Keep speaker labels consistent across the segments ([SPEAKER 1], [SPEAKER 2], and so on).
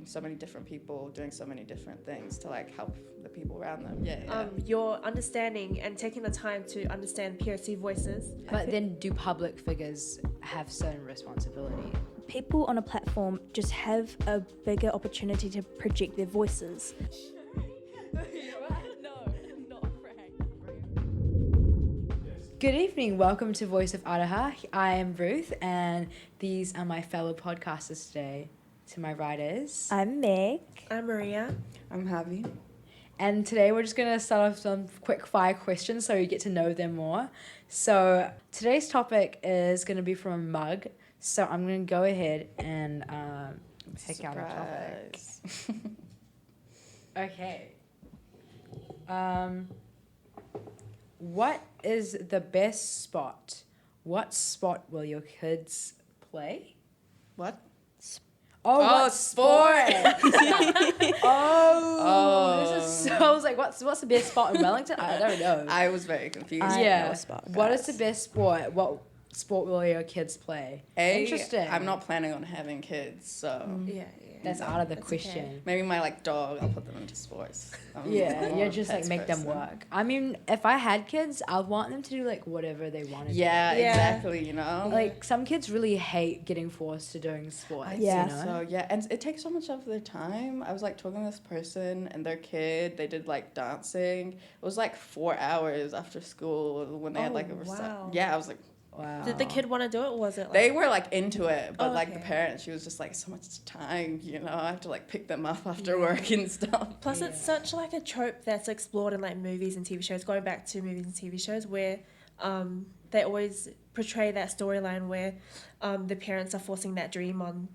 [SPEAKER 1] So many different people doing so many different things to like help the people around them. Yeah.
[SPEAKER 2] You're understanding and taking the time to understand POC voices.
[SPEAKER 3] But then do public figures have certain responsibility?
[SPEAKER 4] People on a platform just have a bigger opportunity to project their voices.
[SPEAKER 3] Good evening, welcome to Voice of Aroha. I am Ruth and these are my fellow podcasters today. To my right is...
[SPEAKER 4] I'm Meg.
[SPEAKER 2] I'm Maria.
[SPEAKER 1] I'm Javi.
[SPEAKER 3] And today we're just going to start off some quick fire questions so you get to know them more. So today's topic is going to be from a mug. So I'm going to go ahead and pick out a topic. Okay. What is the best spot? What sport will your kids play?
[SPEAKER 1] What?
[SPEAKER 3] What
[SPEAKER 1] sport.
[SPEAKER 3] This is so, I was like, what's the best spot in Wellington? I don't know.
[SPEAKER 1] I was very confused.
[SPEAKER 3] What is the best sport? What sport will your kids play? Interesting.
[SPEAKER 1] I'm not planning on having kids, so
[SPEAKER 3] that's out of the question.
[SPEAKER 1] Okay. Maybe my dog, I'll put them into sports.
[SPEAKER 3] You just like make them work. I mean, if I had kids, I'd want them to do like whatever they want to do.
[SPEAKER 1] Yeah, exactly, you know?
[SPEAKER 3] Like some kids really hate getting forced to doing sports. You know?
[SPEAKER 1] So and it takes so much of their time. I was like talking to this person and their kid, they did like dancing. It was like 4 hours after school when they had like I was like,
[SPEAKER 3] wow.
[SPEAKER 2] Did the kid want to do it, or was it like...
[SPEAKER 1] They were like into it, but like the parents, she was just like, so much time, you know, I have to like pick them up after work and stuff.
[SPEAKER 2] Plus it's such like a trope that's explored in like movies and TV shows, going back to movies and TV shows where they always portray that storyline where the parents are forcing that dream on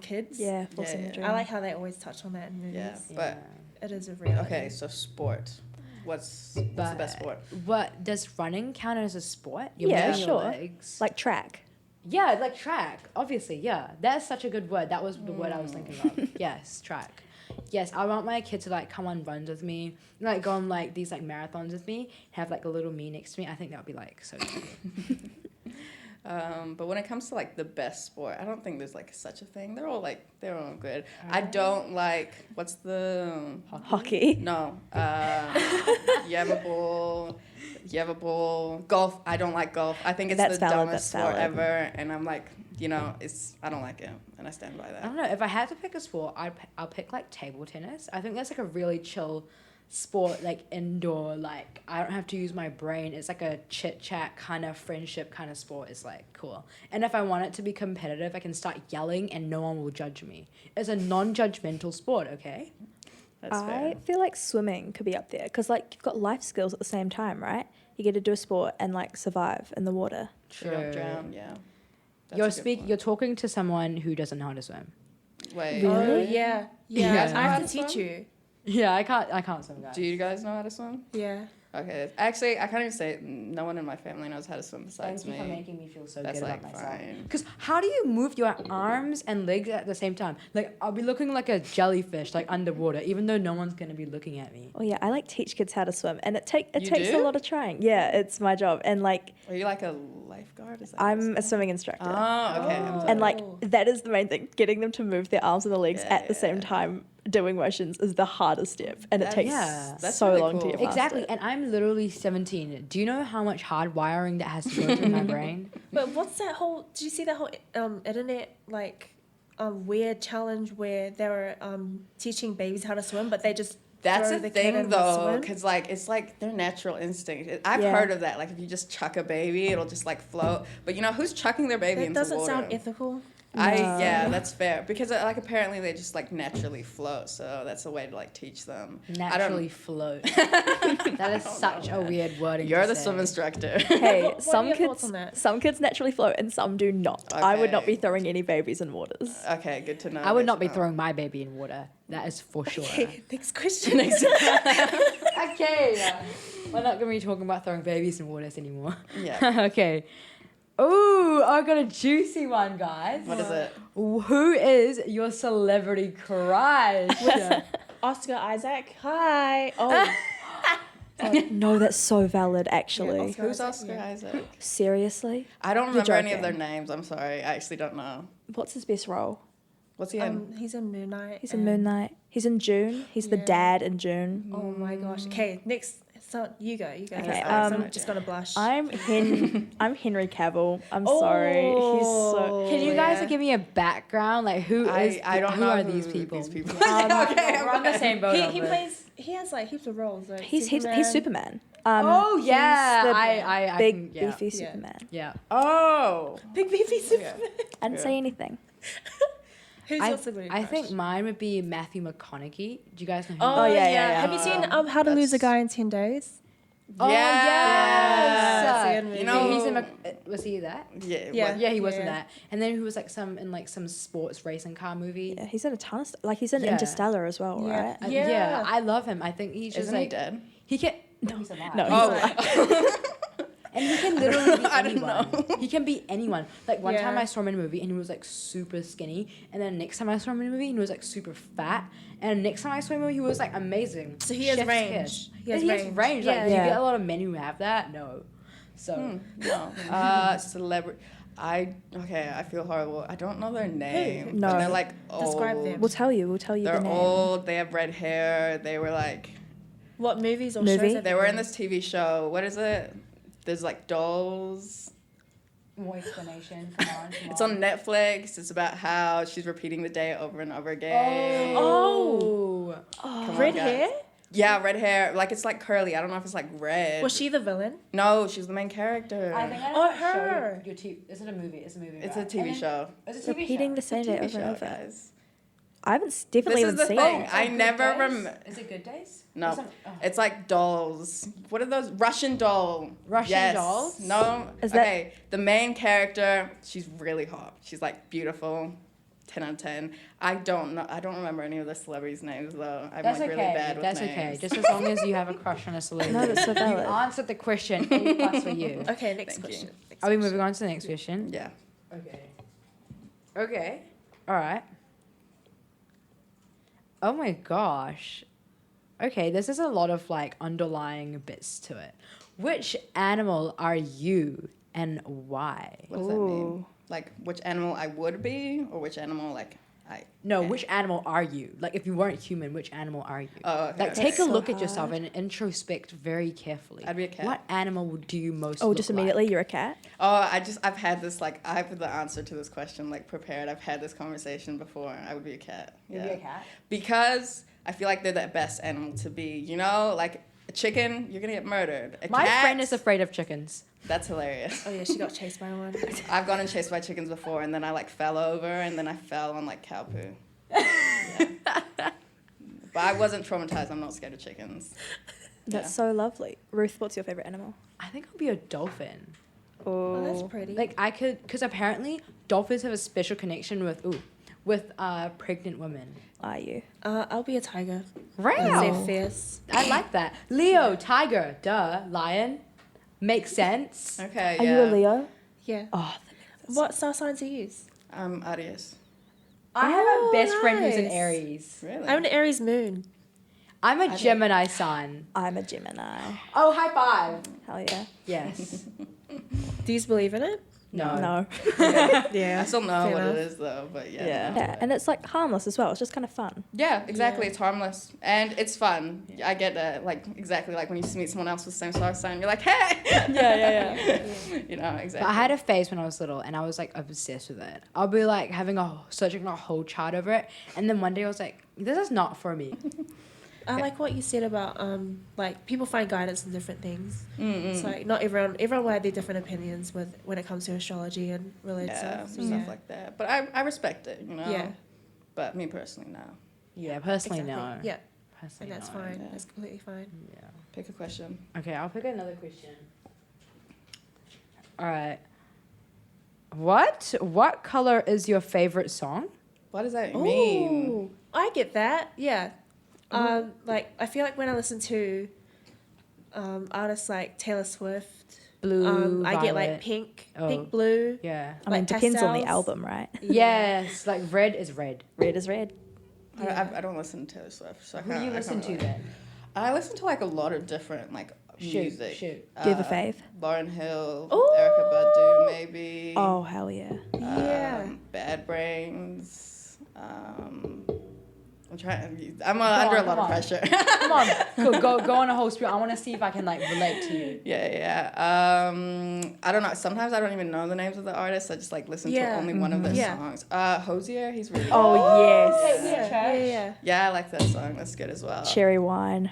[SPEAKER 2] kids.
[SPEAKER 4] Yeah, forcing the dream.
[SPEAKER 2] I like how they always touch on that in movies.
[SPEAKER 1] Yeah, but...
[SPEAKER 2] It is a reality.
[SPEAKER 1] Okay, so sport. What's the best sport?
[SPEAKER 3] What does running count as a sport?
[SPEAKER 4] Sure.
[SPEAKER 3] Legs.
[SPEAKER 4] Like track.
[SPEAKER 3] Yeah, like track. Obviously, yeah. That's such a good word. That was the word I was thinking of. Yes, track. Yes, I want my kid to like come on runs with me, like go on like these like marathons with me, have like a little me next to me. I think that would be like so cute.
[SPEAKER 1] But when it comes to like the best sport, I don't think there's like such a thing. They're all good. I don't like, what's the...
[SPEAKER 4] Hockey.
[SPEAKER 1] No. You have a ball. Golf. I don't like golf. I think it's the dumbest sport ever. And I'm like, I don't like it. And I stand by that.
[SPEAKER 3] I don't know. If I had to pick a sport, I'll pick like table tennis. I think that's like a really chill sport, like indoor, like I don't have to use my brain. It's like a chit chat kind of friendship kind of sport. It's like cool. And if I want it to be competitive, I can start yelling and no one will judge me. It's a non-judgmental sport, okay?
[SPEAKER 1] That's fair.
[SPEAKER 4] I feel like swimming could be up there because like you've got life skills at the same time, right? You get to do a sport and like survive in the water.
[SPEAKER 1] True. You don't drown, yeah.
[SPEAKER 3] You're talking to someone who doesn't know how to swim.
[SPEAKER 1] Wait.
[SPEAKER 4] Really?
[SPEAKER 2] Oh, yeah. I have to teach you.
[SPEAKER 3] Yeah, I can't swim, guys.
[SPEAKER 1] Do you guys know how to swim?
[SPEAKER 2] Yeah.
[SPEAKER 1] Okay. Actually, I can't even say it. No one in my family knows how to swim besides me.
[SPEAKER 3] Thank you for making me feel so
[SPEAKER 1] That's
[SPEAKER 3] good
[SPEAKER 1] like
[SPEAKER 3] about myself.
[SPEAKER 1] fine.
[SPEAKER 3] Because how do you move your arms and legs at the same time? Like, I'll be looking like a jellyfish, like underwater, even though no one's going to be looking at me.
[SPEAKER 4] Oh yeah, I like teach kids how to swim and it takes a lot of trying. Yeah, it's my job. And like...
[SPEAKER 1] Are you like a lifeguard?
[SPEAKER 4] I'm a swimming instructor.
[SPEAKER 1] Oh, okay.
[SPEAKER 4] And like, that is the main thing. Getting them to move their arms and the legs at the same time doing motions is the hardest step, and it takes so
[SPEAKER 1] really
[SPEAKER 4] long
[SPEAKER 1] cool.
[SPEAKER 4] to get past
[SPEAKER 3] Exactly,
[SPEAKER 4] it.
[SPEAKER 3] and I'm literally 17. Do you know how much hard wiring that has to go through my brain?
[SPEAKER 2] But what's that whole... Did you see that whole internet like weird challenge where they were teaching babies how to swim, but they just...
[SPEAKER 1] That's
[SPEAKER 2] throw
[SPEAKER 1] a
[SPEAKER 2] the kid in
[SPEAKER 1] thing
[SPEAKER 2] the
[SPEAKER 1] though,
[SPEAKER 2] swim?
[SPEAKER 1] because like it's like their natural instinct. I've heard of that. Like if you just chuck a baby, it'll just like float. But you know who's chucking their baby into water?
[SPEAKER 2] That doesn't sound ethical.
[SPEAKER 1] That's fair, because like apparently they just like naturally float, so that's a way to like teach them.
[SPEAKER 3] Naturally float. That is such a weird wording.
[SPEAKER 1] You're the
[SPEAKER 3] say.
[SPEAKER 1] swim instructor.
[SPEAKER 4] Hey,
[SPEAKER 2] What are your thoughts on that?
[SPEAKER 4] some kids naturally float and some do not.
[SPEAKER 1] Okay.
[SPEAKER 4] I would not be throwing any babies in waters.
[SPEAKER 1] Okay, good to know.
[SPEAKER 3] I would not be throwing my baby in water. That is for sure.
[SPEAKER 2] Okay, next question.
[SPEAKER 3] Okay. We're not going to be talking about throwing babies in waters anymore.
[SPEAKER 1] Yeah.
[SPEAKER 3] Okay. Ooh, I got a juicy one, guys.
[SPEAKER 1] What is it?
[SPEAKER 3] Who is your celebrity crush?
[SPEAKER 2] Oscar Isaac. Hi. Oh.
[SPEAKER 4] No, that's so valid, actually.
[SPEAKER 1] Who's Oscar Isaac?
[SPEAKER 4] Seriously?
[SPEAKER 1] I don't
[SPEAKER 4] You're
[SPEAKER 1] remember any of
[SPEAKER 4] joking.
[SPEAKER 1] their names. I'm sorry. I actually don't know.
[SPEAKER 4] What's his best role?
[SPEAKER 1] What's he in?
[SPEAKER 2] He's in Moon Knight.
[SPEAKER 4] He's in Moon Knight. He's in June. He's the
[SPEAKER 2] Yeah.
[SPEAKER 4] dad in June.
[SPEAKER 2] Oh my gosh. Okay, next. So you go.
[SPEAKER 4] Okay,
[SPEAKER 2] I'm just gonna blush.
[SPEAKER 4] I'm Henry Cavill. I'm sorry. He's so.
[SPEAKER 3] Can you guys give me a background? Like who are these people?
[SPEAKER 1] These people.
[SPEAKER 3] We're on the same boat.
[SPEAKER 2] He plays. He has like heaps of roles. Like
[SPEAKER 4] He's Superman.
[SPEAKER 3] Oh yeah,
[SPEAKER 4] he's the big
[SPEAKER 3] yeah.
[SPEAKER 4] beefy Superman.
[SPEAKER 3] Yeah.
[SPEAKER 1] Oh.
[SPEAKER 2] big beefy Superman.
[SPEAKER 4] I didn't say anything.
[SPEAKER 2] Who's your celebrity
[SPEAKER 3] I
[SPEAKER 2] crush?
[SPEAKER 3] think mine would be Matthew McConaughey. Do you guys know who?
[SPEAKER 2] Oh,
[SPEAKER 4] yeah.
[SPEAKER 2] Have you seen How to Lose a Guy in 10 Days?
[SPEAKER 3] Oh,
[SPEAKER 1] yes.
[SPEAKER 2] That's a good movie.
[SPEAKER 1] You know,
[SPEAKER 3] he's in. Was he that?
[SPEAKER 1] Yeah.
[SPEAKER 2] Yeah.
[SPEAKER 3] Yeah, he was in
[SPEAKER 2] Yeah.
[SPEAKER 3] that. And then he was like some sports racing car movie.
[SPEAKER 4] Yeah, he's in a ton of stuff. Like he's in
[SPEAKER 3] Yeah.
[SPEAKER 4] Interstellar as well,
[SPEAKER 2] Yeah.
[SPEAKER 4] right?
[SPEAKER 3] Yeah, I love him. I think he's just
[SPEAKER 1] Isn't he
[SPEAKER 3] like
[SPEAKER 1] dead?
[SPEAKER 3] he can. No, he's alive.
[SPEAKER 4] No,
[SPEAKER 1] Oh.
[SPEAKER 3] And he can literally be
[SPEAKER 1] I didn't
[SPEAKER 3] anyone. He can be anyone. Like one
[SPEAKER 2] Yeah.
[SPEAKER 3] time I saw him in a movie and he was like super skinny, and then next time I saw him in a movie and he was like super fat, and next time I saw him in a movie he was like amazing.
[SPEAKER 2] So he has
[SPEAKER 3] Chef's
[SPEAKER 2] range.
[SPEAKER 3] kiss.
[SPEAKER 2] He has
[SPEAKER 3] He has
[SPEAKER 2] range.
[SPEAKER 3] range. Like
[SPEAKER 2] Yeah.
[SPEAKER 3] do you
[SPEAKER 4] Yeah.
[SPEAKER 3] get a lot of men who have that? No. So
[SPEAKER 1] No. Celebrity. I feel horrible. I don't know their name.
[SPEAKER 4] No.
[SPEAKER 1] But they're like old.
[SPEAKER 2] Describe them.
[SPEAKER 4] We'll tell you the
[SPEAKER 1] They're
[SPEAKER 4] name.
[SPEAKER 1] old. They have red hair. They were like.
[SPEAKER 2] What movies or
[SPEAKER 4] Movie?
[SPEAKER 2] shows? Have
[SPEAKER 1] They
[SPEAKER 2] you
[SPEAKER 1] were
[SPEAKER 2] been
[SPEAKER 1] in this TV show. What is it? There's like dolls.
[SPEAKER 3] more explanation. Come on.
[SPEAKER 1] It's on Netflix. It's about how she's repeating the day over and over again.
[SPEAKER 3] Oh.
[SPEAKER 1] Come on,
[SPEAKER 2] Red
[SPEAKER 1] guys.
[SPEAKER 2] hair?
[SPEAKER 1] Yeah, red hair. Like it's like curly. I don't know if it's like red.
[SPEAKER 2] Was she the villain?
[SPEAKER 1] No, she's the main character.
[SPEAKER 3] I think I
[SPEAKER 2] Oh,
[SPEAKER 3] know the show
[SPEAKER 2] her.
[SPEAKER 3] Is it a movie? It's a movie.
[SPEAKER 1] It's a
[SPEAKER 3] right?
[SPEAKER 1] TV
[SPEAKER 3] And then-
[SPEAKER 1] show.
[SPEAKER 3] It's a TV
[SPEAKER 4] Repeating
[SPEAKER 3] show.
[SPEAKER 4] the same
[SPEAKER 1] It's a
[SPEAKER 4] day
[SPEAKER 1] TV
[SPEAKER 4] over and
[SPEAKER 1] show,
[SPEAKER 4] over.
[SPEAKER 1] guys.
[SPEAKER 4] I haven't definitely
[SPEAKER 1] This
[SPEAKER 4] even
[SPEAKER 1] is the
[SPEAKER 4] seen
[SPEAKER 1] thing.
[SPEAKER 4] it.
[SPEAKER 1] I
[SPEAKER 3] Good
[SPEAKER 1] never
[SPEAKER 3] Days?
[SPEAKER 1] rem.
[SPEAKER 3] Is it Good Days?
[SPEAKER 1] No,
[SPEAKER 3] Or some- oh.
[SPEAKER 1] it's like dolls. What are those? Russian doll.
[SPEAKER 3] Russian
[SPEAKER 1] Yes.
[SPEAKER 3] dolls?
[SPEAKER 1] No.
[SPEAKER 4] Is that-
[SPEAKER 1] Okay, the main character, she's really hot. She's like beautiful. 10 out of 10. I don't know. I don't remember any of the celebrities' names though. I'm
[SPEAKER 3] That's
[SPEAKER 1] like
[SPEAKER 3] okay.
[SPEAKER 1] really bad with
[SPEAKER 3] That's
[SPEAKER 1] names.
[SPEAKER 3] okay. Just as long as you have a crush on a celebrity.
[SPEAKER 4] No, that's so
[SPEAKER 3] You
[SPEAKER 4] valid.
[SPEAKER 3] answered the question. A plus for you.
[SPEAKER 2] Okay, next
[SPEAKER 1] Thank
[SPEAKER 2] question.
[SPEAKER 1] you.
[SPEAKER 2] Next
[SPEAKER 3] Are we
[SPEAKER 2] question.
[SPEAKER 3] moving on to the next question?
[SPEAKER 1] Yeah.
[SPEAKER 3] Okay. Okay. All right. Oh my gosh. Okay, this is a lot of like underlying bits to it. Which animal are you and why?
[SPEAKER 1] What does that mean?
[SPEAKER 4] Ooh.
[SPEAKER 1] Like which animal I would be, or which animal like I?
[SPEAKER 3] No, which animal are you? Like if you weren't human, which animal are you?
[SPEAKER 1] Oh, okay.
[SPEAKER 3] Like take a
[SPEAKER 4] so
[SPEAKER 3] look at yourself
[SPEAKER 4] hard.
[SPEAKER 3] and introspect very carefully.
[SPEAKER 1] I'd be a cat.
[SPEAKER 3] What animal do you most
[SPEAKER 4] Oh,
[SPEAKER 3] look
[SPEAKER 4] just
[SPEAKER 3] like?
[SPEAKER 4] immediately you're a cat?
[SPEAKER 1] Oh, I've had this like I have the answer to this question like prepared. I've had this conversation before. I would be a cat.
[SPEAKER 3] You'd be a cat?
[SPEAKER 1] Because I feel like they're the best animal to be. You know, like a chicken, you're gonna get murdered.
[SPEAKER 3] My
[SPEAKER 1] cat,
[SPEAKER 3] friend is afraid of chickens.
[SPEAKER 1] That's hilarious.
[SPEAKER 2] Oh yeah, she got chased by one.
[SPEAKER 1] I've gotten chased by chickens before, and then I like fell over, and then I fell on like cow poo. Yeah. But I wasn't traumatized. I'm not scared of chickens.
[SPEAKER 4] That's so lovely. Ruth, what's your favorite animal?
[SPEAKER 3] I think I'll be a dolphin.
[SPEAKER 2] Oh, that's pretty.
[SPEAKER 3] Like I could, because apparently dolphins have a special connection with pregnant women.
[SPEAKER 4] Are you?
[SPEAKER 2] I'll be a tiger.
[SPEAKER 3] Right.
[SPEAKER 2] They're fierce.
[SPEAKER 3] I like that. Leo, tiger, duh, lion, makes sense.
[SPEAKER 1] Okay.
[SPEAKER 4] Are
[SPEAKER 1] yeah.
[SPEAKER 4] you a Leo?
[SPEAKER 2] Yeah.
[SPEAKER 4] Oh,
[SPEAKER 2] What star signs are you?
[SPEAKER 1] Aries.
[SPEAKER 3] I have a best friend who's an
[SPEAKER 2] nice.
[SPEAKER 3] Aries.
[SPEAKER 1] Really?
[SPEAKER 2] I'm an Aries moon.
[SPEAKER 3] I'm a Gemini sun.
[SPEAKER 4] I'm a Gemini.
[SPEAKER 3] Oh, high five.
[SPEAKER 4] Hell yeah.
[SPEAKER 3] Yes.
[SPEAKER 2] Do you believe in it?
[SPEAKER 3] No.
[SPEAKER 4] No.
[SPEAKER 1] I
[SPEAKER 2] Yeah.
[SPEAKER 1] still know
[SPEAKER 2] Fair
[SPEAKER 1] what
[SPEAKER 2] enough.
[SPEAKER 1] it is though, but yeah.
[SPEAKER 4] Yeah.
[SPEAKER 1] no.
[SPEAKER 4] Yeah, and it's like harmless as well. It's just kind of fun.
[SPEAKER 1] Yeah, exactly.
[SPEAKER 2] Yeah.
[SPEAKER 1] It's harmless and it's fun. I get that. Like exactly like when you meet someone else with the same star sign, you're like, hey.
[SPEAKER 4] Yeah.
[SPEAKER 1] You know exactly.
[SPEAKER 3] But I had a phase when I was little, and I was like obsessed with it. I'll be like searching a whole chart over it, and then one day I was like, this is not for me.
[SPEAKER 2] I like what you said about like people find guidance in different things.
[SPEAKER 1] Mm-mm.
[SPEAKER 2] It's like not everyone will have their different opinions when it comes to astrology and related
[SPEAKER 1] Yeah,
[SPEAKER 2] stuff. So,
[SPEAKER 1] stuff
[SPEAKER 2] yeah.
[SPEAKER 1] like that. But I respect it, you know.
[SPEAKER 2] Yeah.
[SPEAKER 1] But me personally, no.
[SPEAKER 3] Yeah, personally,
[SPEAKER 2] Exactly.
[SPEAKER 3] no.
[SPEAKER 2] Yeah,
[SPEAKER 3] Personally,
[SPEAKER 2] and that's
[SPEAKER 3] no.
[SPEAKER 2] fine.
[SPEAKER 1] Yeah.
[SPEAKER 2] That's completely fine.
[SPEAKER 3] Yeah.
[SPEAKER 1] Pick a question.
[SPEAKER 3] Okay, I'll pick another question. All right. What color is your favorite song?
[SPEAKER 1] What does that mean?
[SPEAKER 2] Ooh, I get that. Yeah. Like I feel like when I listen to artists like Taylor Swift,
[SPEAKER 3] Blue,
[SPEAKER 2] I get like
[SPEAKER 3] violet.
[SPEAKER 2] pink,
[SPEAKER 3] Oh.
[SPEAKER 2] pink, blue.
[SPEAKER 3] Yeah.
[SPEAKER 4] I mean,
[SPEAKER 2] Like
[SPEAKER 4] depends on the
[SPEAKER 2] pastels.
[SPEAKER 4] album, right?
[SPEAKER 3] Yes, like red is red.
[SPEAKER 4] Red is red.
[SPEAKER 1] I don't listen to Taylor Swift, so I
[SPEAKER 3] Who
[SPEAKER 1] can't.
[SPEAKER 3] do you
[SPEAKER 1] I
[SPEAKER 3] listen
[SPEAKER 1] can't
[SPEAKER 3] to
[SPEAKER 1] really-
[SPEAKER 3] then?
[SPEAKER 1] I listen to like a lot of different like music.
[SPEAKER 3] Shoot.
[SPEAKER 4] Do you have a fave?
[SPEAKER 1] Lauryn Hill,
[SPEAKER 2] Ooh.
[SPEAKER 1] Erykah Badu, maybe.
[SPEAKER 4] Oh, hell yeah.
[SPEAKER 2] Yeah.
[SPEAKER 1] Bad Brains. I'm trying. I'm under a lot of pressure.
[SPEAKER 3] Come on, go on a whole spiel. I want to see if I can like relate to you.
[SPEAKER 1] Yeah. I don't know. Sometimes I don't even know the names of the artists. I just like listen to only one of their songs. Hosier, he's really good.
[SPEAKER 4] Oh, yes.
[SPEAKER 1] Yeah, I like that song. That's good as well.
[SPEAKER 4] Cherry Wine.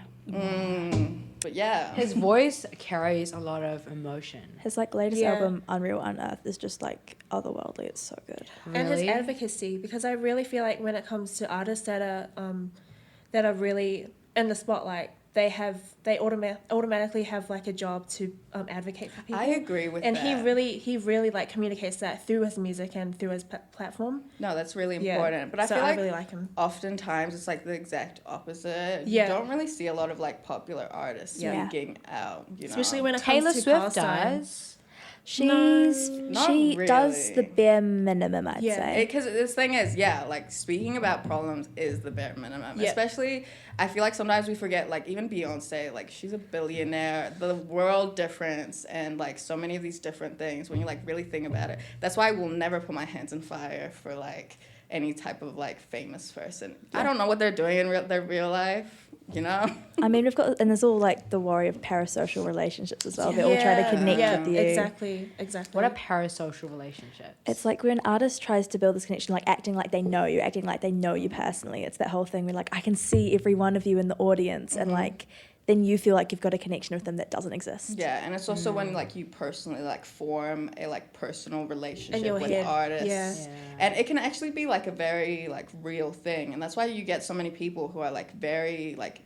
[SPEAKER 1] But yeah.
[SPEAKER 3] His voice carries a lot of emotion.
[SPEAKER 4] His like latest album, Unreal Unearthed, is just like otherworldly. It's so good.
[SPEAKER 3] Really?
[SPEAKER 2] And his advocacy, because I really feel like when it comes to artists that are really in the spotlight, they automatically have like a job to advocate for people.
[SPEAKER 1] I agree with that.
[SPEAKER 2] And he really like communicates that through his music and through his platform.
[SPEAKER 1] No, that's really important. But I feel
[SPEAKER 2] I
[SPEAKER 1] like
[SPEAKER 2] really like him.
[SPEAKER 1] Oftentimes it's like the exact opposite.
[SPEAKER 2] Yeah.
[SPEAKER 1] You don't really see a lot of like popular artists speaking out, you know.
[SPEAKER 2] Especially when it
[SPEAKER 3] Taylor
[SPEAKER 2] comes to
[SPEAKER 3] Swift
[SPEAKER 2] Palestine.
[SPEAKER 3] does.
[SPEAKER 4] She
[SPEAKER 1] really.
[SPEAKER 4] does the bare minimum, I'd say.
[SPEAKER 1] Because this thing is, like speaking about problems is the bare minimum.
[SPEAKER 2] Yeah.
[SPEAKER 1] Especially, I feel like sometimes we forget, like even Beyonce, like she's a billionaire, the world difference, and like so many of these different things. When you like really think about it, that's why I will never put my hands in fire for like any type of like famous person. I don't know what they're doing in their real life. You know?
[SPEAKER 4] I mean, and there's all like the worry of parasocial relationships as well. They all try to connect with you.
[SPEAKER 2] Exactly.
[SPEAKER 3] What are parasocial relationships?
[SPEAKER 4] It's like when an artist tries to build this connection, like acting like they know you, acting like they know you personally. It's that whole thing where like, I can see every one of you in the audience, and like, then you feel like you've got a connection with them that doesn't exist.
[SPEAKER 1] Yeah, and it's also when like you personally like form a like personal relationship with artists.
[SPEAKER 2] Yeah.
[SPEAKER 1] And it can actually be like a very like real thing. And that's why you get so many people who are like very like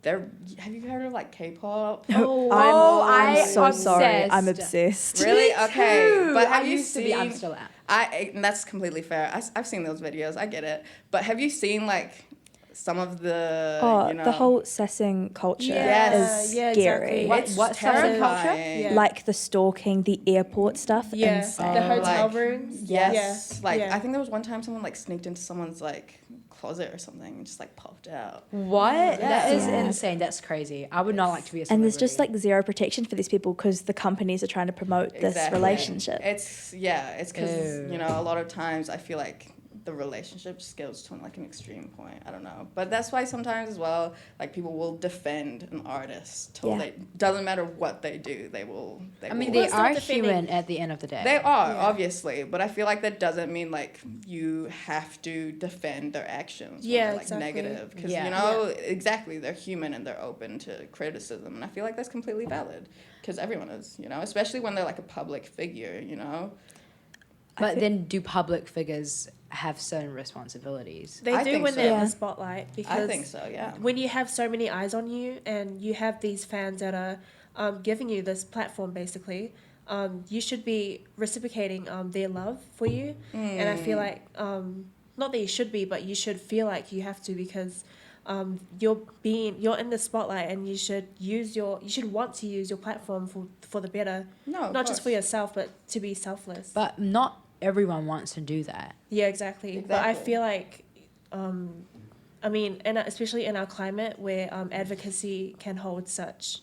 [SPEAKER 1] have you heard of like K-pop?
[SPEAKER 4] I'm so sorry. I'm obsessed.
[SPEAKER 1] Really? Okay. But have you
[SPEAKER 3] seen I'm still out.
[SPEAKER 1] And that's completely fair. I've seen those videos. I get it. But have you seen like some of the
[SPEAKER 4] the whole sassing culture is scary.
[SPEAKER 2] Exactly.
[SPEAKER 3] What
[SPEAKER 1] terrifying.
[SPEAKER 3] culture?
[SPEAKER 2] Yeah.
[SPEAKER 4] Like the stalking, the airport stuff.
[SPEAKER 2] Yeah,
[SPEAKER 4] Insane.
[SPEAKER 2] the hotel
[SPEAKER 1] like,
[SPEAKER 2] rooms.
[SPEAKER 1] Yes.
[SPEAKER 2] Yeah.
[SPEAKER 1] I think there was one time someone like sneaked into someone's like closet or something and just like popped out.
[SPEAKER 3] What?
[SPEAKER 1] Yeah.
[SPEAKER 3] That is
[SPEAKER 4] Yeah.
[SPEAKER 3] insane. That's crazy. I would not like to be a celebrity.
[SPEAKER 4] And there's just like zero protection for these people because the companies are trying to promote this relationship.
[SPEAKER 1] It's because a lot of times I feel like the relationship scales to like an extreme point. I don't know, but that's why sometimes as well, like people will defend an artist till they doesn't matter what they do, they will. They
[SPEAKER 3] are human at the end of the day.
[SPEAKER 1] They are obviously, but I feel like that doesn't mean like you have to defend their actions. When they're, like negative, because exactly they're human and they're open to criticism, and I feel like that's completely valid because everyone is, especially when they're like a public figure,
[SPEAKER 3] But then do public figures have certain responsibilities?
[SPEAKER 2] They do when they're in the spotlight, because
[SPEAKER 1] I think so, yeah.
[SPEAKER 2] When you have so many eyes on you and you have these fans that are giving you this platform basically, you should be reciprocating their love for you. And I feel like, not that you should be, but you should feel like you have to, because you're in the spotlight and you should want to use your platform for the better. Not just for yourself, but to be selfless.
[SPEAKER 3] But not everyone wants to do that.
[SPEAKER 2] Yeah, exactly. But I feel like, especially in our climate where advocacy can hold such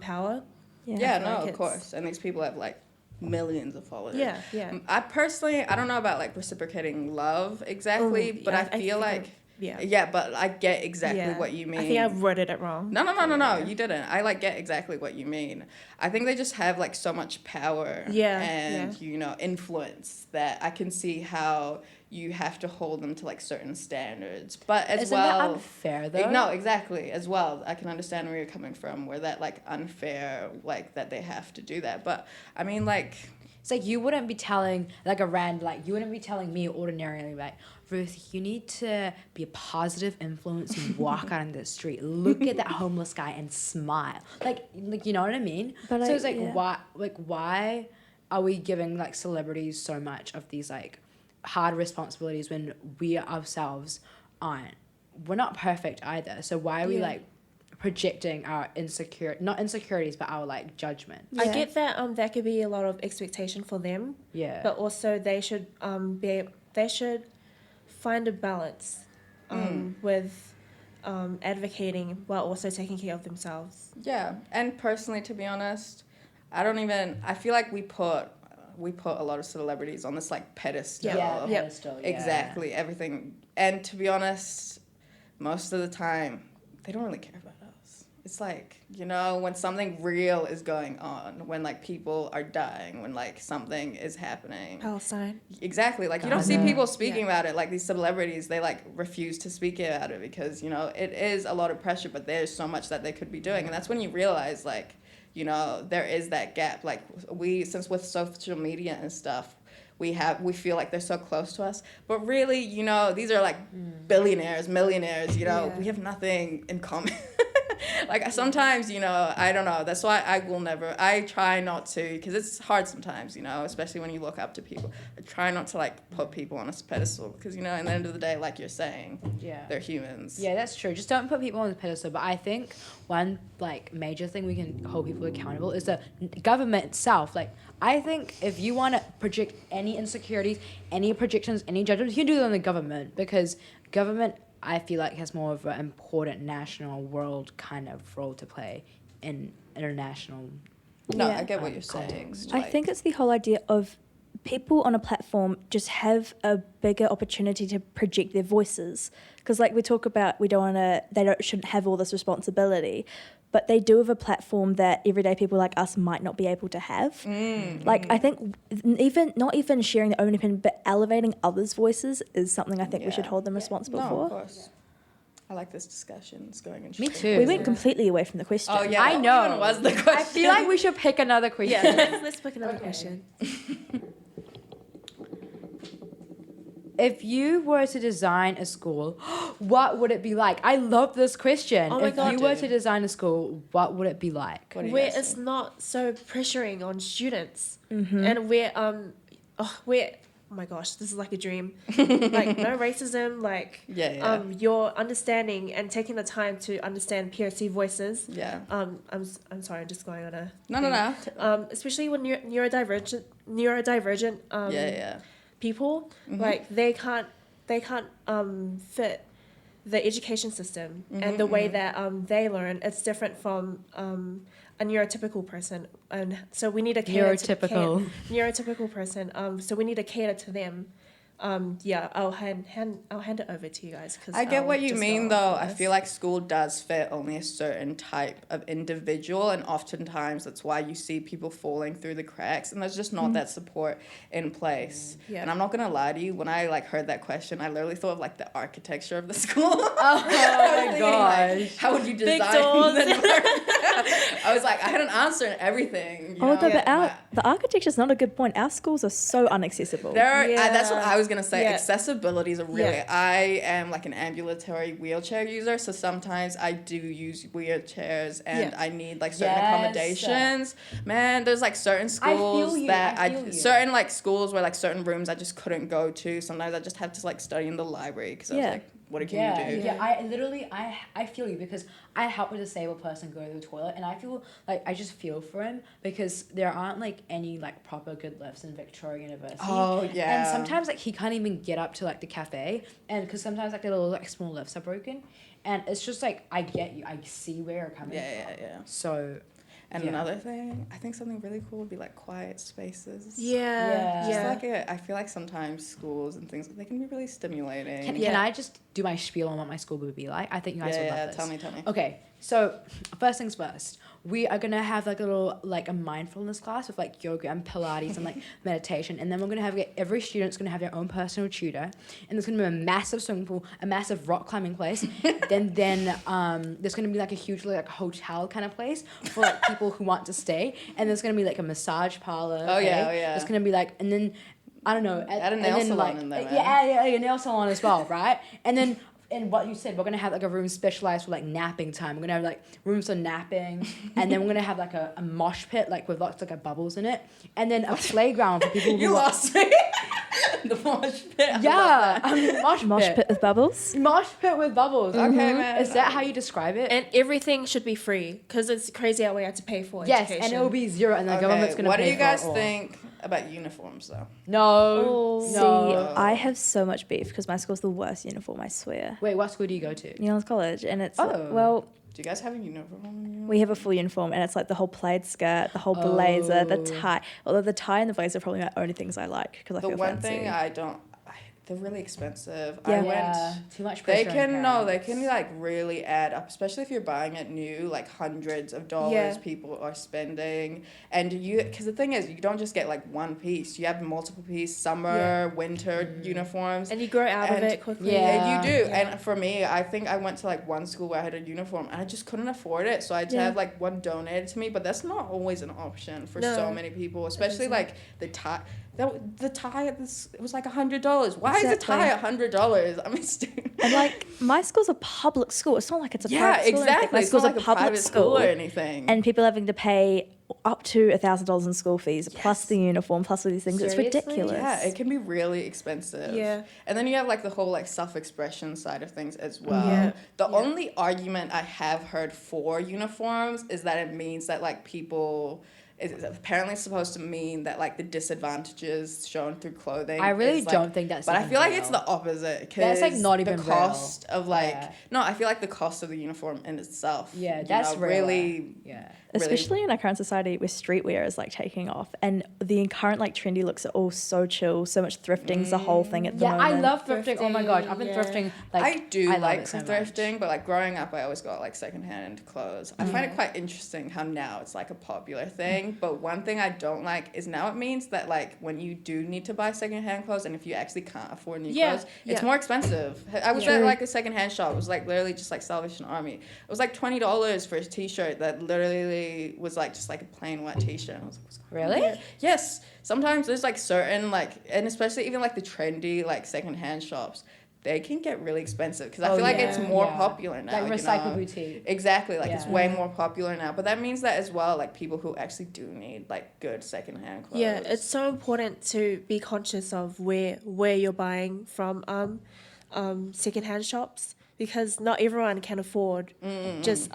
[SPEAKER 2] power.
[SPEAKER 1] Of course. And these people have like millions of followers.
[SPEAKER 2] Yeah.
[SPEAKER 1] I don't know about like reciprocating love exactly, but I feel like. Yeah, but I get exactly what you mean.
[SPEAKER 2] I think I worded it wrong.
[SPEAKER 1] No, you didn't. I like get exactly what you mean. I think they just have like so much power and influence that I can see how you have to hold them to like certain standards. But
[SPEAKER 3] Isn't that unfair though?
[SPEAKER 1] No, exactly. As well, I can understand where you're coming from, where that like unfair, like that they have to do that. But I mean, like.
[SPEAKER 3] It's like you wouldn't be telling you wouldn't be telling me ordinarily like, Ruth, you need to be a positive influence and walk out on the street. Look at that homeless guy and smile. Like you know what I mean? But so it's like why are we giving like celebrities so much of these like hard responsibilities when we ourselves aren't? We're not perfect either. So why are we like projecting our not insecurities, but our like judgment?
[SPEAKER 2] I get that that could be a lot of expectation for them. Yeah. But also they should find a balance with advocating while also taking care of themselves.
[SPEAKER 1] Yeah, and personally, to be honest, I feel like we put we put a lot of celebrities on this like pedestal.
[SPEAKER 3] Yeah,
[SPEAKER 2] Yep.
[SPEAKER 3] pedestal, yeah.
[SPEAKER 1] Exactly, everything. And to be honest, most of the time, they don't really care about us. It's like, you know, when something real is going on, when like people are dying, when like something is happening.
[SPEAKER 2] Palestine.
[SPEAKER 1] Exactly. Like you don't see
[SPEAKER 3] Ghana.
[SPEAKER 1] people speaking about it. Like these celebrities, they like refuse to speak about it because, you know, it is a lot of pressure, but there's so much that they could be doing. And that's when you realize like, you know, there is that gap. Like since with social media and stuff, we feel like they're so close to us, but really, you know, these are like billionaires, millionaires, you know, we have nothing in common. Like sometimes, you know, I don't know. That's why I try not to, because it's hard sometimes, you know, especially when you look up to people. I try not to like put people on a pedestal because, you know, at the end of the day, like you're saying, they're humans.
[SPEAKER 3] Yeah, that's true. Just don't put people on the pedestal. But I think one like major thing we can hold people accountable is the government itself. Like I think if you want to project any insecurities, any projections, any judgments, you can do them on the government, because government, I feel like, has more of an important national world kind of role to play in international.
[SPEAKER 1] No,
[SPEAKER 4] Yeah.
[SPEAKER 1] I get what you're saying.
[SPEAKER 3] context.
[SPEAKER 4] I think it's the whole idea of people on a platform just have a bigger opportunity to project their voices, because like we talk about, shouldn't have all this responsibility, but they do have a platform that everyday people like us might not be able to have. I think not even sharing their own opinion, but elevating others' voices is something I think we should hold them responsible
[SPEAKER 1] No,
[SPEAKER 4] for.
[SPEAKER 1] of course. I like this discussion. It's going
[SPEAKER 3] Me
[SPEAKER 1] interesting.
[SPEAKER 3] too.
[SPEAKER 4] We went completely away from the question.
[SPEAKER 1] Oh yeah,
[SPEAKER 3] I
[SPEAKER 1] what
[SPEAKER 3] know.
[SPEAKER 1] even was the question?
[SPEAKER 3] I feel like we should pick another question.
[SPEAKER 2] Yeah, let's pick another question.
[SPEAKER 3] If you were to design a school, what would it be like? I love this question.
[SPEAKER 2] Oh my
[SPEAKER 3] if
[SPEAKER 2] God.
[SPEAKER 3] you were to design a school, what would it be like?
[SPEAKER 1] What do you
[SPEAKER 2] Where
[SPEAKER 1] guys
[SPEAKER 2] it's
[SPEAKER 1] think?
[SPEAKER 2] not so pressuring on students,
[SPEAKER 4] Mm-hmm.
[SPEAKER 2] and where oh my gosh, this is like a dream. Like no racism, like
[SPEAKER 1] Yeah.
[SPEAKER 2] your understanding and taking the time to understand POC voices.
[SPEAKER 1] Yeah.
[SPEAKER 2] I'm sorry, I'm just going on a
[SPEAKER 1] No.
[SPEAKER 2] especially when neurodivergent
[SPEAKER 1] Yeah.
[SPEAKER 2] people, like they can't fit the education system and the way that they learn. It's different from a neurotypical person, and so we need a neurotypical person. So we need to cater to them. I'll hand it over to you guys, because
[SPEAKER 1] I get what you mean, though. I feel like school does fit only a certain type of individual, and oftentimes that's why you see people falling through the cracks, and there's just not that support in place.
[SPEAKER 2] Yeah.
[SPEAKER 1] And I'm not gonna lie to you, when I like heard that question, I literally thought of like the architecture of the school.
[SPEAKER 3] Oh my gosh.
[SPEAKER 1] How would you design?
[SPEAKER 2] Big doors.
[SPEAKER 1] I was like, I had an answer and everything. You know?
[SPEAKER 4] But the architecture's not a good point. Our schools are so inaccessible.
[SPEAKER 1] That's what I was gonna say.
[SPEAKER 2] Yeah.
[SPEAKER 1] Accessibility is a really.
[SPEAKER 2] Yeah.
[SPEAKER 1] I am like an ambulatory wheelchair user, so sometimes I do use wheelchairs, and I need like certain accommodations. Man, there's like certain schools certain like schools where like certain rooms I just couldn't go to. Sometimes I just have to like study in the library because I was like, what can you do?
[SPEAKER 3] Yeah, I feel you, because I help a disabled person go to the toilet, and I feel like I just feel for him, because there aren't like any like proper good lifts in Victoria University.
[SPEAKER 1] Oh yeah.
[SPEAKER 3] And sometimes like he can't even get up to like the cafe, and because sometimes like the little like small lifts are broken, and it's just like I get you, I see where you're coming from.
[SPEAKER 1] Yeah.
[SPEAKER 3] So.
[SPEAKER 1] And another thing, I think something really cool would be like quiet spaces.
[SPEAKER 2] Yeah.
[SPEAKER 1] Just like I feel like sometimes schools and things, they can be really stimulating.
[SPEAKER 3] Can I just do my spiel on what my school would be like? I think you guys would love this.
[SPEAKER 1] Tell me.
[SPEAKER 3] Okay, so first things first, we are gonna have like a little like a mindfulness class with like yoga and Pilates and like meditation, and then we're gonna have every student's gonna have their own personal tutor, and there's gonna be a massive swimming pool, a massive rock climbing place, then there's gonna be like a huge like hotel kind of place for like people who want to stay, and there's gonna be like a massage parlor.
[SPEAKER 1] Oh yeah.
[SPEAKER 3] It's gonna be like, and then I don't know,
[SPEAKER 1] add a nail salon
[SPEAKER 3] like,
[SPEAKER 1] in there, man.
[SPEAKER 3] Yeah, a nail salon as well, right? And then. And what you said, we're going to have like a room specialized for like napping time. We're going to have like rooms for napping. And then we're going to have like a mosh pit like with lots of like bubbles in it. And then a playground for people who
[SPEAKER 1] You lost me. The mosh pit.
[SPEAKER 4] Mosh pit with bubbles.
[SPEAKER 3] Mosh pit with bubbles.
[SPEAKER 1] Okay, man.
[SPEAKER 3] Is that how you describe it?
[SPEAKER 2] And everything should be free, because it's crazy how we have to pay for education.
[SPEAKER 3] Yes, and it will be zero, and the government's going to pay for it.
[SPEAKER 1] What do you guys
[SPEAKER 3] all.
[SPEAKER 1] think about uniforms though.
[SPEAKER 3] No.
[SPEAKER 2] Oh.
[SPEAKER 4] See,
[SPEAKER 3] No.
[SPEAKER 4] I have so much beef because my school's the worst uniform, I swear.
[SPEAKER 3] Wait, what school do you go to?
[SPEAKER 4] New Orleans College, and it's
[SPEAKER 3] Oh.
[SPEAKER 4] well,
[SPEAKER 1] Do you guys have a uniform?
[SPEAKER 4] we have a full uniform, and it's like the whole plaid skirt, the whole blazer, the
[SPEAKER 3] Oh.
[SPEAKER 4] tie. Although the tie and the blazer are probably my only things I like because I
[SPEAKER 1] The
[SPEAKER 4] feel
[SPEAKER 1] one
[SPEAKER 4] fancy.
[SPEAKER 1] thing they're really expensive.
[SPEAKER 4] Yeah.
[SPEAKER 1] I
[SPEAKER 3] Yeah,
[SPEAKER 1] went.
[SPEAKER 3] too much
[SPEAKER 1] They
[SPEAKER 3] pressure on
[SPEAKER 1] can
[SPEAKER 3] parents.
[SPEAKER 1] like really add up, especially if you're buying it new, like hundreds of dollars
[SPEAKER 2] Yeah.
[SPEAKER 1] people are spending. And because the thing is, you don't just get like one piece, you have multiple piece, summer, winter uniforms.
[SPEAKER 2] And you grow out of
[SPEAKER 1] And-
[SPEAKER 2] it quickly.
[SPEAKER 3] Yeah.
[SPEAKER 1] And you do.
[SPEAKER 2] Yeah.
[SPEAKER 1] And for me, I think I went to like one school where I had a uniform and I just couldn't afford it. So I had to
[SPEAKER 2] Yeah.
[SPEAKER 1] have like one donated to me, but that's not always an option for so
[SPEAKER 2] No.
[SPEAKER 1] many people, especially
[SPEAKER 2] isn't.
[SPEAKER 1] like the tie. The tie at this, it was like $100. Why is a
[SPEAKER 4] Exactly.
[SPEAKER 1] tie $100? I mean, stupid.
[SPEAKER 4] And like my school's a public school. It's not like it's a
[SPEAKER 1] Yeah,
[SPEAKER 4] private school. or anything.
[SPEAKER 1] exactly.
[SPEAKER 4] My
[SPEAKER 1] It's
[SPEAKER 4] school's
[SPEAKER 1] not like
[SPEAKER 4] a public
[SPEAKER 1] private
[SPEAKER 4] school,
[SPEAKER 1] or anything.
[SPEAKER 4] and people having to pay up to $1,000 in school fees plus
[SPEAKER 1] Yes.
[SPEAKER 4] the uniform plus all these things.
[SPEAKER 3] Seriously?
[SPEAKER 4] It's ridiculous.
[SPEAKER 1] yeah, it can be really expensive.
[SPEAKER 2] Yeah.
[SPEAKER 1] And then you have like the whole like self-expression side of things as well.
[SPEAKER 2] Yeah.
[SPEAKER 1] The
[SPEAKER 2] Yeah.
[SPEAKER 1] only argument I have heard for uniforms is that it means that like people it's apparently supposed to mean that like the disadvantages shown through clothing.
[SPEAKER 3] I really
[SPEAKER 1] is, like,
[SPEAKER 3] don't think that's.
[SPEAKER 1] But I
[SPEAKER 3] even
[SPEAKER 1] feel like
[SPEAKER 3] real.
[SPEAKER 1] it's the opposite.
[SPEAKER 3] That's, like,
[SPEAKER 1] 'cause
[SPEAKER 3] not even
[SPEAKER 1] the
[SPEAKER 3] real.
[SPEAKER 1] cost of like
[SPEAKER 3] Yeah.
[SPEAKER 1] no. I feel like the cost of the uniform in itself.
[SPEAKER 3] Yeah,
[SPEAKER 1] you
[SPEAKER 3] that's
[SPEAKER 1] know,
[SPEAKER 3] real.
[SPEAKER 1] really.
[SPEAKER 3] Yeah.
[SPEAKER 1] really-
[SPEAKER 4] Especially in our current society where streetwear is like taking off and the current like trendy looks are all so chill, so much thrifting's the whole thing at the
[SPEAKER 3] Yeah,
[SPEAKER 4] moment.
[SPEAKER 3] I love thrifting. Oh my gosh, I've been
[SPEAKER 2] Yeah.
[SPEAKER 3] thrifting. Like
[SPEAKER 1] I do
[SPEAKER 3] love
[SPEAKER 1] like
[SPEAKER 3] it so much.
[SPEAKER 1] thrifting, but like growing up, I always got like secondhand clothes. I find it quite interesting how now it's like a popular thing. But one thing I don't like is now it means that like when you do need to buy secondhand clothes, and if you actually can't afford new
[SPEAKER 2] Yeah,
[SPEAKER 1] clothes, it's
[SPEAKER 2] yeah.
[SPEAKER 1] more expensive. I was
[SPEAKER 2] Yeah.
[SPEAKER 1] at like a secondhand shop. It was like literally just like Salvation Army. It was like $20 for a T-shirt that literally was like just like a plain white T-shirt. I was like, what's going on
[SPEAKER 3] Really?
[SPEAKER 1] here? Yes. Sometimes there's like certain like, and especially even like the trendy like secondhand shops, they can get really expensive because I
[SPEAKER 3] Oh,
[SPEAKER 1] feel like
[SPEAKER 3] yeah.
[SPEAKER 1] it's more
[SPEAKER 3] Yeah.
[SPEAKER 1] popular now.
[SPEAKER 3] Like
[SPEAKER 1] you
[SPEAKER 3] recycle
[SPEAKER 1] know?
[SPEAKER 3] boutique.
[SPEAKER 1] Exactly, like it's
[SPEAKER 3] Yeah.
[SPEAKER 1] way more popular now. But that means that as well, like people who actually do need like good secondhand clothes.
[SPEAKER 2] Yeah, it's so important to be conscious of where you're buying from secondhand shops because not everyone can afford just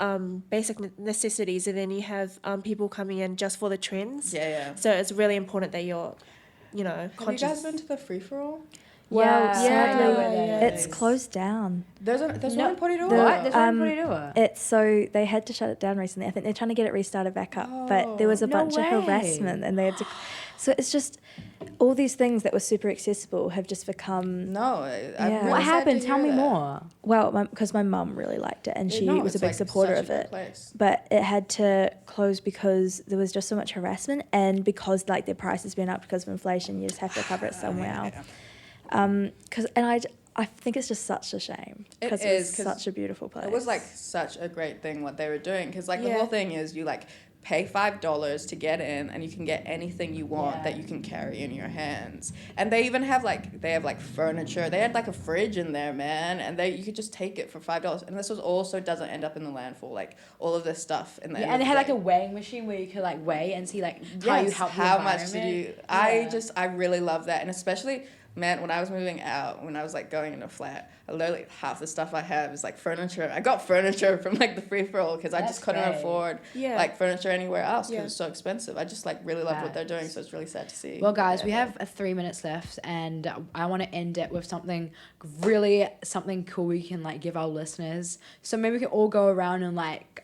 [SPEAKER 2] basic necessities, and then you have people coming in just for the trends.
[SPEAKER 1] yeah.
[SPEAKER 2] So it's really important that you're,
[SPEAKER 1] Have
[SPEAKER 2] conscious.
[SPEAKER 1] you guys been to the free for all?
[SPEAKER 4] Well,
[SPEAKER 3] Yeah,
[SPEAKER 4] sadly,
[SPEAKER 3] I know where that
[SPEAKER 4] it's
[SPEAKER 3] is.
[SPEAKER 4] closed down.
[SPEAKER 1] There's
[SPEAKER 3] No,
[SPEAKER 1] one in Potty
[SPEAKER 4] the-
[SPEAKER 3] What? There's one
[SPEAKER 4] um,
[SPEAKER 3] pretty doer.
[SPEAKER 4] It's so they had to shut it down recently. I think they're trying to get it restarted back up, but there was a
[SPEAKER 3] No
[SPEAKER 4] bunch
[SPEAKER 3] way.
[SPEAKER 4] of harassment, and they had to. So it's just all these things that were super accessible have just become.
[SPEAKER 1] No, I'm
[SPEAKER 4] Yeah.
[SPEAKER 1] really
[SPEAKER 3] What
[SPEAKER 1] sad
[SPEAKER 3] happened?
[SPEAKER 1] to
[SPEAKER 3] Tell
[SPEAKER 1] hear
[SPEAKER 3] me
[SPEAKER 1] that.
[SPEAKER 3] more.
[SPEAKER 4] Well, because my mum really liked it, and she
[SPEAKER 1] No,
[SPEAKER 4] was a
[SPEAKER 1] it's,
[SPEAKER 4] big
[SPEAKER 1] like,
[SPEAKER 4] supporter
[SPEAKER 1] such
[SPEAKER 4] of
[SPEAKER 1] a good
[SPEAKER 4] it.
[SPEAKER 1] place.
[SPEAKER 4] But it had to close because there was just so much harassment, and because like their price has been up because of inflation, you just have to cover it somehow. I think it's just such a shame
[SPEAKER 1] It
[SPEAKER 4] because
[SPEAKER 1] is,
[SPEAKER 4] it's
[SPEAKER 1] 'cause
[SPEAKER 4] such a beautiful place.
[SPEAKER 1] It was like such a great thing what they were doing because like the
[SPEAKER 2] Yeah.
[SPEAKER 1] whole thing is you like pay $5 to get in and you can get anything you want
[SPEAKER 3] Yeah.
[SPEAKER 1] that you can carry in your hands, and they even have like furniture. They had like a fridge in there, man, and you could just take it for $5, and this was also doesn't end up in the landfill, like all of this stuff in the
[SPEAKER 3] Yeah, and they had like a weighing machine where you could like weigh and see like how you
[SPEAKER 1] Yes,
[SPEAKER 3] help the
[SPEAKER 1] how much did
[SPEAKER 3] environment.
[SPEAKER 1] you
[SPEAKER 3] Yeah.
[SPEAKER 1] I really love that, and especially man when I was moving out, when I was like going in a flat, I literally half the stuff I have is like furniture. I got furniture from like the free for all because I
[SPEAKER 3] That's
[SPEAKER 1] just couldn't
[SPEAKER 3] great.
[SPEAKER 1] afford
[SPEAKER 2] Yeah.
[SPEAKER 1] like furniture anywhere else because
[SPEAKER 2] Yeah.
[SPEAKER 1] it's so expensive. I just like really love what they're doing,
[SPEAKER 3] Facts.
[SPEAKER 1] so it's really sad to see.
[SPEAKER 3] Well, guys, we
[SPEAKER 1] Yeah.
[SPEAKER 3] have 3 minutes left, and I want to end it with something cool we can like give our listeners. So maybe we can all go around and like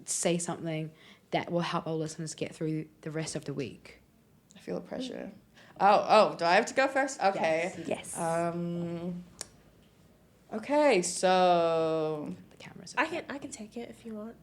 [SPEAKER 3] say something that will help our listeners get through the rest of the week.
[SPEAKER 1] I feel the pressure. Oh, do I have to go first? Okay.
[SPEAKER 4] yes.
[SPEAKER 1] Okay, so
[SPEAKER 3] The cameras.
[SPEAKER 2] I can take it if you want.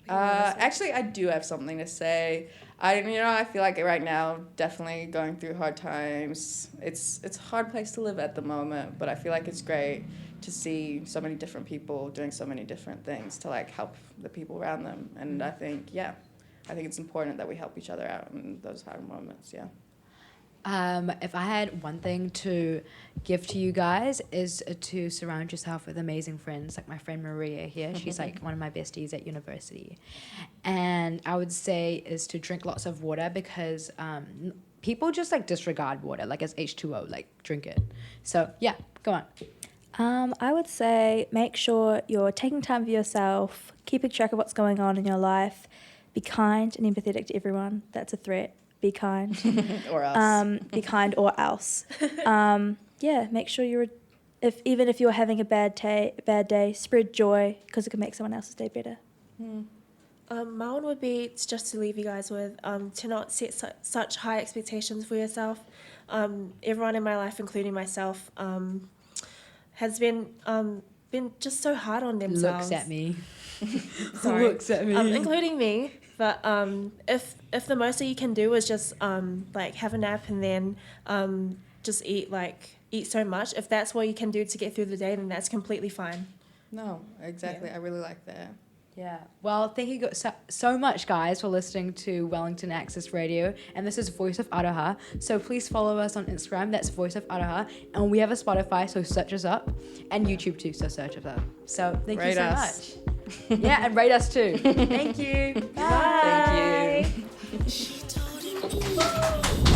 [SPEAKER 1] actually, I do have something to say. I feel like right now, definitely going through hard times. It's a hard place to live at the moment, but I feel like it's great to see so many different people doing so many different things to like help the people around them. And I think it's important that we help each other out in those hard moments. Yeah.
[SPEAKER 3] If I had one thing to give to you guys is to surround yourself with amazing friends, like my friend Maria here. She's like one of my besties at university. And I would say is to drink lots of water because people just like disregard water, like it's H2O, like drink it. So yeah, go on.
[SPEAKER 4] I would say make sure you're taking time for yourself, keeping track of what's going on in your life, be kind and empathetic to everyone that's a threat, be kind.
[SPEAKER 1] Or else.
[SPEAKER 4] Be kind or else. Yeah, make sure even if you're having a bad day, spread joy because it can make someone else's day better.
[SPEAKER 2] My one would be just to leave you guys with to not set such high expectations for yourself. Everyone in my life, including myself, has been just so hard on themselves.
[SPEAKER 3] Looks at me.
[SPEAKER 2] Sorry.
[SPEAKER 3] Looks at me.
[SPEAKER 2] Including me. But if the most that you can do is just like have a nap and then just eat so much, if that's what you can do to get through the day, then that's completely fine.
[SPEAKER 1] No, exactly. I really like that.
[SPEAKER 3] Yeah. Well, thank you so much, guys, for listening to Wellington Access Radio. And this is Voice of Aroha. So please follow us on Instagram. That's Voice of Aroha. And we have a Spotify, so search us up. And YouTube, too, so search us up. So thank you so much. Yeah, and rate us, too. Thank you. Bye.
[SPEAKER 1] Thank you.